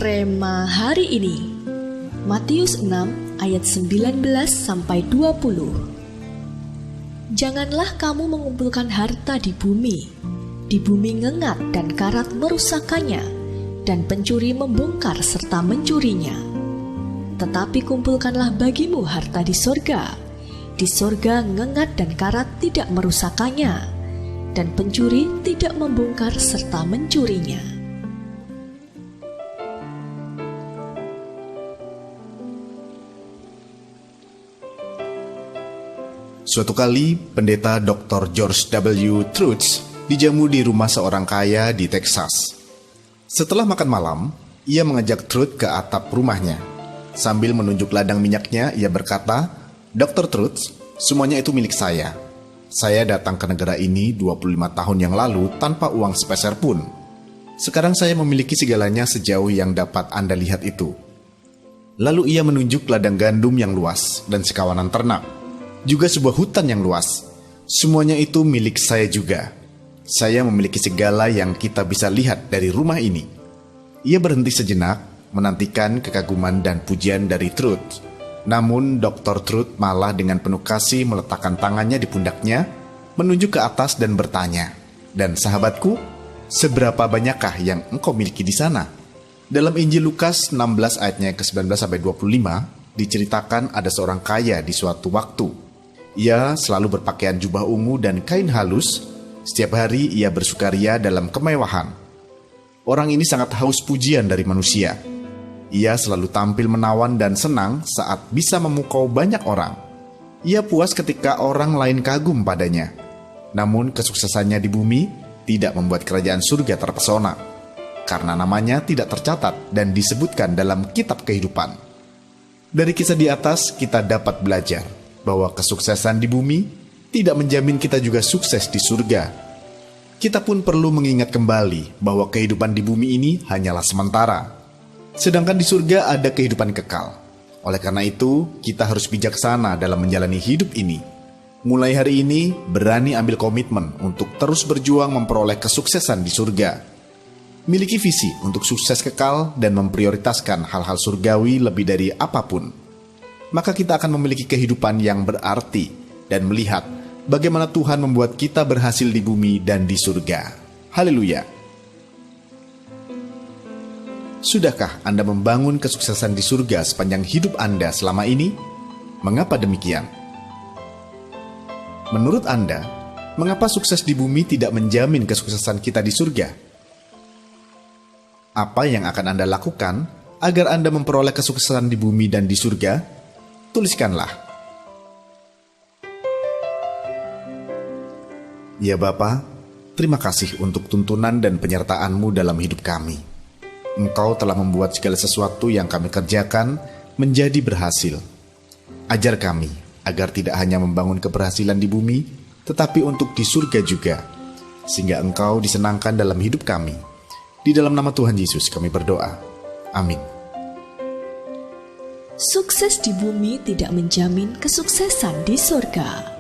Rema hari ini, Matius 6 ayat 19-20. Janganlah kamu mengumpulkan harta di bumi ngengat dan karat merusakkannya, dan pencuri membongkar serta mencurinya. Tetapi kumpulkanlah bagimu harta di sorga. Di sorga ngengat dan karat tidak merusakkannya, dan pencuri tidak membongkar serta mencurinya. Suatu kali, pendeta Dr. George W. Truth dijamu di rumah seorang kaya di Texas. Setelah makan malam, ia mengajak Truth ke atap rumahnya. Sambil menunjuk ladang minyaknya, ia berkata, "Dr. Truth, semuanya itu milik saya. Saya datang ke negara ini 25 tahun yang lalu tanpa uang sepeser pun. Sekarang saya memiliki segalanya sejauh yang dapat Anda lihat itu." Lalu ia menunjuk ladang gandum yang luas dan sekawanan ternak, juga sebuah hutan yang luas. Semuanya itu milik saya juga. Saya memiliki segala yang kita bisa lihat dari rumah ini. Ia berhenti sejenak, menantikan kekaguman dan pujian dari Truth. Namun Dr. Truth malah dengan penuh kasih meletakkan tangannya di pundaknya, menunjuk ke atas dan bertanya, "Dan sahabatku, seberapa banyakkah yang engkau miliki di sana?" Dalam Injil Lukas 16 ayatnya ke-19-25, diceritakan ada seorang kaya di suatu waktu. Ia selalu berpakaian jubah ungu dan kain halus. Setiap hari ia bersukaria dalam kemewahan. Orang ini sangat haus pujian dari manusia. Ia selalu tampil menawan dan senang saat bisa memukau banyak orang. Ia puas ketika orang lain kagum padanya. Namun kesuksesannya di bumi tidak membuat kerajaan surga terpesona, karena namanya tidak tercatat dan disebutkan dalam kitab kehidupan. Dari kisah di atas kita dapat belajar bahwa kesuksesan di bumi tidak menjamin kita juga sukses di surga. Kita pun perlu mengingat kembali bahwa kehidupan di bumi ini hanyalah sementara, sedangkan di surga ada kehidupan kekal. Oleh karena itu, kita harus bijaksana dalam menjalani hidup ini. Mulai hari ini, berani ambil komitmen untuk terus berjuang memperoleh kesuksesan di surga. Miliki visi untuk sukses kekal dan memprioritaskan hal-hal surgawi lebih dari apapun. Maka kita akan memiliki kehidupan yang berarti dan melihat bagaimana Tuhan membuat kita berhasil di bumi dan di surga. Haleluya! Sudahkah Anda membangun kesuksesan di surga sepanjang hidup Anda selama ini? Mengapa demikian? Menurut Anda, mengapa sukses di bumi tidak menjamin kesuksesan kita di surga? Apa yang akan Anda lakukan agar Anda memperoleh kesuksesan di bumi dan di surga? Tuliskanlah. Ya Bapa, terima kasih untuk tuntunan dan penyertaan-Mu dalam hidup kami. Engkau telah membuat segala sesuatu yang kami kerjakan menjadi berhasil. Ajar kami agar tidak hanya membangun keberhasilan di bumi, tetapi untuk di surga juga, sehingga Engkau disenangkan dalam hidup kami. Di dalam nama Tuhan Yesus kami berdoa. Amin. Sukses di bumi tidak menjamin kesuksesan di surga.